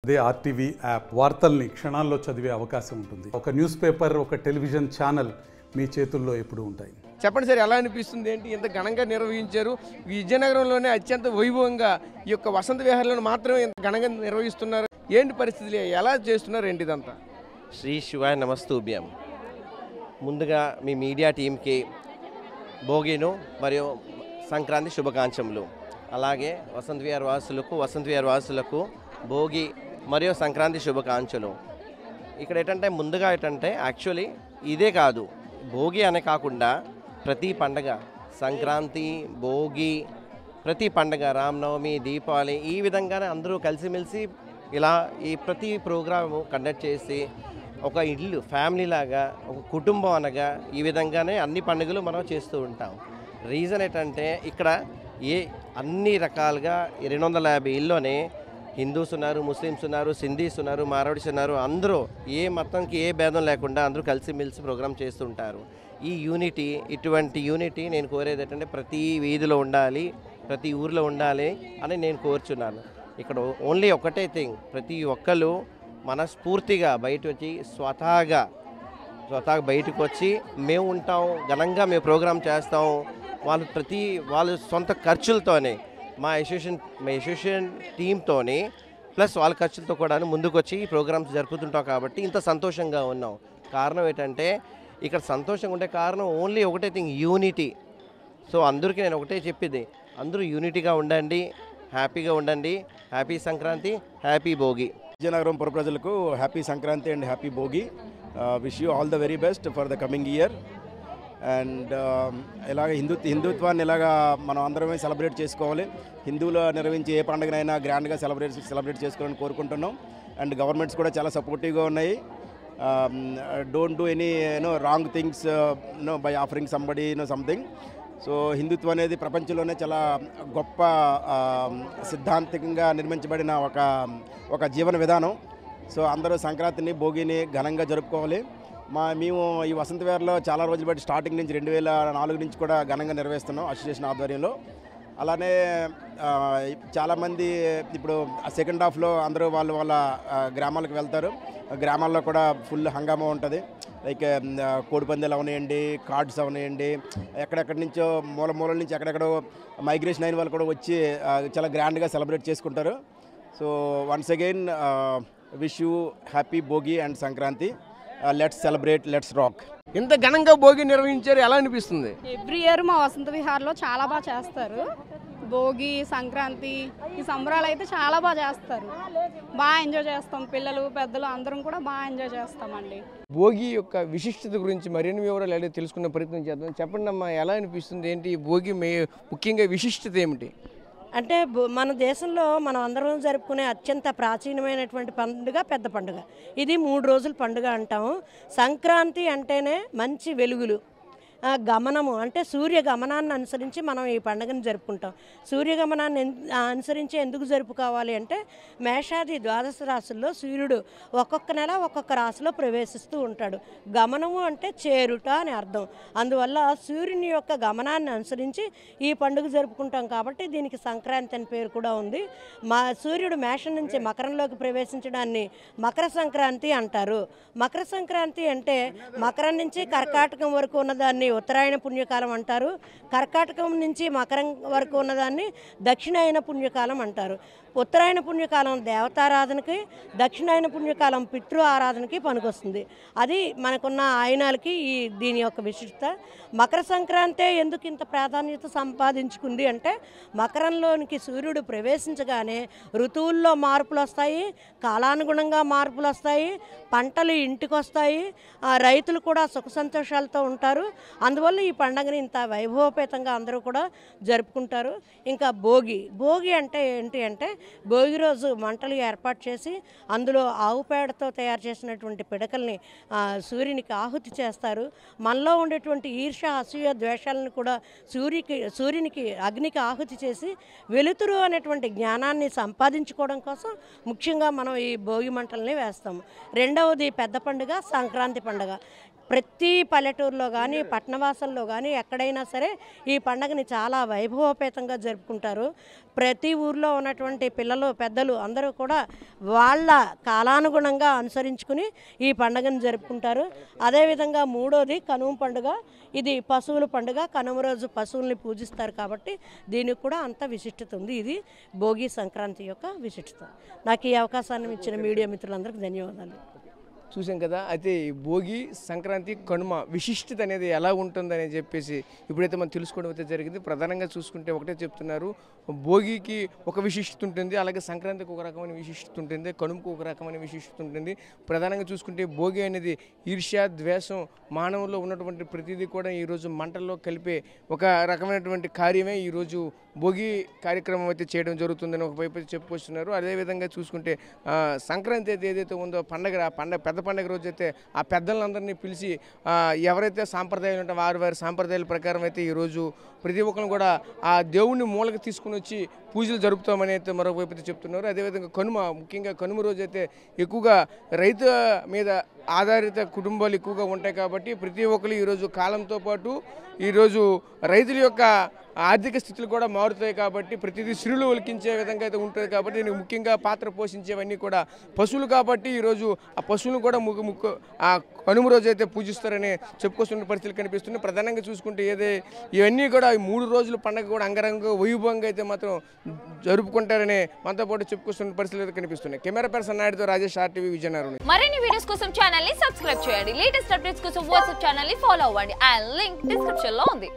అదే RTV app వార్తల్ని క్షణాల్లో చదివే అవకాశం ఉంటుంది. ఒక న్యూస్ పేపర్, ఒక టెలివిజన్ ఛానల్ మీ చేతుల్లో ఎప్పుడూ ఉంటాయి. చెప్పండి సార్, ఎలా అనిపిస్తుంది? ఏంటి ఇంత ఘనంగా నిర్వహించారు? విజయనగరంలోనే అత్యంత వైభవంగా ఈ యొక్క వసంత విహారంలో మాత్రమే ఇంత ఘనంగా నిర్వహిస్తున్నారు. ఏంటి పరిస్థితులు, ఎలా చేస్తున్నారు, ఏంటి ఇదంతా? శ్రీ శివాయ నమస్తూభ్యం. ముందుగా మీ మీడియా టీంకి భోగిను మరియు సంక్రాంతి శుభాకాంక్షలు. అలాగే వసంత విహార వాసులకు భోగి మరియు సంక్రాంతి శుభాకాంక్షలు. ఇక్కడ ముందుగా యాక్చువల్లీ ఇదే కాదు, భోగి అనే కాకుండా ప్రతి పండగ, సంక్రాంతి, భోగి, ప్రతి పండగ, రామనవమి, దీపావళి, ఈ విధంగానే అందరూ కలిసిమెలిసి ఇలా ఈ ప్రతి ప్రోగ్రాము కండక్ట్ చేసి ఒక ఇల్లు ఫ్యామిలీ లాగా, ఒక కుటుంబం అనగా ఈ విధంగానే అన్ని పండుగలు మనం చేస్తూ ఉంటాం. రీజన్ ఇక్కడ అన్ని రకాలుగా 250 ఇల్లునే హిందూస్ ఉన్నారు, ముస్లిమ్స్ ఉన్నారు, సింధీస్ ఉన్నారు, మారవాడీస్ ఉన్నారు. అందరూ ఏ మతంకి ఏ భేదం లేకుండా అందరూ కలిసిమెలిసి ప్రోగ్రామ్ చేస్తుంటారు. ఈ యూనిటీ, ఇటువంటి యూనిటీ నేను కోరేది ప్రతి వీధిలో ఉండాలి, ప్రతి ఊరిలో ఉండాలి అని నేను కోరుచున్నాను. ఇక్కడ ఓన్లీ ఒకటే థింగ్, ప్రతి ఒక్కరు మనస్ఫూర్తిగా బయట వచ్చి స్వతహాగా బయటకు వచ్చి మేము ఉంటాం, ఘనంగా మేము ప్రోగ్రామ్ చేస్తాం. వాళ్ళ సొంత ఖర్చులతోనే మా అసోసియేషన్ టీంతోనే ప్లస్ వాళ్ళ ఖర్చులతో కూడా ముందుకు వచ్చి ప్రోగ్రామ్స్ జరుపుతుంటాం. కాబట్టి ఇంత సంతోషంగా ఉన్నాం. కారణం ఇక్కడ సంతోషంగా ఉండే కారణం ఓన్లీ ఒకటే థింగ్, యూనిటీ. సో అందరికీ నేను ఒకటే చెప్పేది, అందరూ యూనిటీగా ఉండండి, హ్యాపీగా ఉండండి. Happy Sankranti, happy Bhogi. విజయనగరం పుర ప్రజలకు happy Sankranti and happy Bhogi. Wish you all the very best for the coming year. And ఇలాగ హిందుత్వాన్ని ఇలాగా మనం అందరమే సెలబ్రేట్ చేసుకోవాలి. హిందువులు నిర్వహించే ఏ పండుగనైనా గ్రాండ్గా సెలబ్రేట్ చేసుకోవాలని కోరుకుంటున్నాం. అండ్ గవర్నమెంట్స్ కూడా చాలా సపోర్టివ్గా ఉన్నాయి. Don't do any wrong things by offering somebody something. So హిందుత్వం అనేది ప్రపంచంలోనే చాలా గొప్ప సిద్ధాంతికంగా నిర్మించబడిన ఒక జీవన విధానం. సో అందరూ సంక్రాంతిని, భోగిని ఘనంగా జరుపుకోవాలి. మేము ఈ వసంత విహార్లో చాలా రోజులు బట్టి స్టార్టింగ్ నుంచి 2004 నుంచి కూడా ఘనంగా నిర్వహిస్తున్నాం అసోసియేషన్ ఆధ్వర్యంలో. అలానే చాలామంది ఇప్పుడు సెకండ్ హాఫ్లో అందరూ వాళ్ళ గ్రామాలకు వెళ్తారు. గ్రామాల్లో కూడా ఫుల్ హంగామా ఉంటుంది. లైక్ కోడిపందాలు అవనాయండి, కార్డ్స్ అవనాయండి, ఎక్కడెక్కడి నుంచో మూల నుంచి ఎక్కడెక్కడో మైగ్రేషన్ అయిన వాళ్ళు కూడా వచ్చి చాలా గ్రాండ్గా సెలబ్రేట్ చేసుకుంటారు. So once again wish you happy Bhogi and Sankranti. Let's celebrate, let's rock. ఇంత ఘనంగా భోగి నిర్వహించారు, ఎలా అనిపిస్తుంది? ఎవ్రీ ఇయర్ మా వసంత విహార్లో చాలా బాగా చేస్తారు. భోగి, సంక్రాంతి, ఈ సంబరాలు అయితే చాలా బాగా చేస్తారు. బాగా ఎంజాయ్ చేస్తాం, పిల్లలు పెద్దలు అందరం కూడా బాగా ఎంజాయ్ చేస్తామండి. భోగి యొక్క విశిష్టత గురించి మరిన్ని వివరాలు ఎలా తెలుసుకునే ప్రయత్నం చేద్దాం. చెప్పండి అమ్మా, ఎలా అనిపిస్తుంది, ఏంటి భోగి ముఖ్యంగా విశిష్టత ఏమిటి? అంటే మన దేశంలో మనం అందరం జరుపుకునే అత్యంత ప్రాచీనమైనటువంటి పండుగ పెద్ద పండుగ. ఇది 3 రోజుల పండుగ అంటాము. సంక్రాంతి అంటేనే మంచి వెలుగులు, గమనము, అంటే సూర్యగమనాన్ని అనుసరించి మనం ఈ పండుగను జరుపుకుంటాం. సూర్యగమనాన్ని అనుసరించి ఎందుకు జరుపుకోవాలి అంటే మేషాది ద్వాదశ రాశుల్లో సూర్యుడు ఒక్కొక్క నెల ఒక్కొక్క రాశిలో ప్రవేశిస్తూ ఉంటాడు. గమనము అంటే చేరుట అని అర్థం. అందువల్ల సూర్యుని యొక్క గమనాన్ని అనుసరించి ఈ పండుగ జరుపుకుంటాం. కాబట్టి దీనికి సంక్రాంతి అని పేరు కూడా ఉంది. సూర్యుడు మేషం నుంచి మకరంలోకి ప్రవేశించడాన్ని మకర సంక్రాంతి అంటారు. మకర సంక్రాంతి అంటే మకరం నుంచి కర్కాటకం వరకు ఉన్నదాన్ని ఉత్తరాయణ పుణ్యకాలం అంటారు. కర్కాటకం నుంచి మకరం వరకు ఉన్నదాన్ని దక్షిణాయన పుణ్యకాలం అంటారు. ఉత్తరాయణ పుణ్యకాలం దేవతారాధనకి, దక్షిణాయన పుణ్యకాలం పితృ ఆరాధనకి పనికొస్తుంది. అది మనకున్న ఆయనాలకి దీని యొక్క విశిష్టత. మకర సంక్రాంతి ఎందుకు ఇంత ప్రాధాన్యత సంపాదించుకుంది అంటే మకరంలోనికి సూర్యుడు ప్రవేశించగానే ఋతువుల్లో మార్పులు వస్తాయి, కాలానుగుణంగా మార్పులు వస్తాయి, పంటలు ఇంటికి వస్తాయి, రైతులు కూడా సుఖ సంతోషాలతో ఉంటారు. అందువల్ల ఈ పండుగని ఇంత వైభవపేతంగా అందరూ కూడా జరుపుకుంటారు. ఇంకా భోగి అంటే ఏంటి అంటే భోగి రోజు మంటలు ఏర్పాటు చేసి అందులో ఆవు పేడతో తయారు చేసినటువంటి పిడకల్ని సూర్యునికి ఆహుతి చేస్తారు. మనలో ఉండేటువంటి ఈర్ష, అసూయ, ద్వేషాలను కూడా సూర్యునికి అగ్నికి ఆహుతి చేసి వెలుతురు అనేటువంటి జ్ఞానాన్ని సంపాదించుకోవడం కోసం ముఖ్యంగా మనం ఈ భోగి మంటల్ని వేస్తాము. రెండవది పెద్ద పండుగ సంక్రాంతి పండుగ. ప్రతి పల్లెటూరులో కానీ పట్టణవాసంలో కానీ ఎక్కడైనా సరే ఈ పండగని చాలా వైభవోపేతంగా జరుపుకుంటారు. ప్రతి ఊర్లో ఉన్నటువంటి పిల్లలు పెద్దలు అందరూ కూడా వాళ్ళ కాలానుగుణంగా అనుసరించుకుని ఈ పండుగను జరుపుకుంటారు. అదేవిధంగా మూడోది కనుమ పండుగ. ఇది పశువుల పండుగ. కనుమ రోజు పశువుల్ని పూజిస్తారు కాబట్టి దీనికి కూడా అంత విశిష్టత ఉంది. ఇది భోగి సంక్రాంతి యొక్క విశిష్టత. నాకు ఈ అవకాశాన్ని ఇచ్చిన మీడియా మిత్రులందరికీ ధన్యవాదాలు. చూసాం కదా. అయితే ఈ భోగి సంక్రాంతి కనుమ విశిష్టత అనేది ఎలా ఉంటుందని చెప్పేసి ఇప్పుడైతే మనం తెలుసుకోవడం అయితే జరిగింది. ప్రధానంగా చూసుకుంటే ఒకటే చెప్తున్నారు, భోగికి ఒక విశిష్టత ఉంటుంది, అలాగే సంక్రాంతికి ఒక రకమైన విశిష్టత ఉంటుంది, కనుమకు ఒక రకమైన విశిష్టత ఉంటుంది. ప్రధానంగా చూసుకుంటే భోగి అనేది ఈర్ష్య ద్వేషం మానవుల్లో ఉన్నటువంటి ప్రతిదీ కూడా ఈరోజు మంటల్లో కలిపే ఒక రకమైనటువంటి కార్యమే ఈరోజు భోగి కార్యక్రమం అయితే చేయడం జరుగుతుందని ఒకవైపు చెప్పుకొస్తున్నారు. అదేవిధంగా చూసుకుంటే సంక్రాంతి అయితే ఏదైతే ఉందో పెద్ద పండగ రోజు అయితే ఆ పెద్దలందరినీ పిలిచి ఎవరైతే సాంప్రదాయాలు ఉంటారో వారి సాంప్రదాయాల ప్రకారం అయితే ఈరోజు ప్రతి ఒక్కరు కూడా ఆ దేవుణ్ణి మూలకి తీసుకుని వచ్చి పూజలు జరుపుతామని అయితే మరొకవైపు అయితే చెప్తున్నారు. అదేవిధంగా ముఖ్యంగా కనుమ రోజు అయితే ఎక్కువగా రైతు మీద ఆధారిత కుటుంబాలు ఎక్కువగా ఉంటాయి కాబట్టి ప్రతి ఒక్కరు ఈరోజు కాలంతో పాటు ఈరోజు రైతుల యొక్క ఆర్థిక స్థితులు కూడా మారుతాయి కాబట్టి ప్రతిదీ సిరులు ఒలికించే విధంగా అయితే ఉంటుంది కాబట్టి దీనికి ముఖ్యంగా పాత్ర పోషించేవన్నీ కూడా పశువులు కాబట్టి ఈరోజు ఆ పశువులను కూడా ఆ కనుమ రోజు అయితే పూజిస్తారని చెప్పుకొస్తున్న పరిస్థితులు కనిపిస్తున్నాయి. ప్రధానంగా చూసుకుంటే ఇవన్నీ కూడా 3 రోజుల పండుగ కూడా అంగరంగ వైభవంగా అయితే మాత్రం జరుపుకుంటారని మనతో పాటు చెప్పుకొస్తున్న పరిస్థితులు అయితే కనిపిస్తున్నాయి. కెమెరా పర్సన్ నాయుడుతో రాజేష్, RTV విజయనగరం. మరిన్ని వీడియోస్ కోసం ఛానల్ ని సబ్స్క్రైబ్ చేయండి. లేటెస్ట్ అప్డేట్స్ కోసం వాట్సాప్ ఛానల్ ని ఫాలో అవ్వండి. ఆ లింక్ డిస్క్రిప్షన్ లో ఉంది.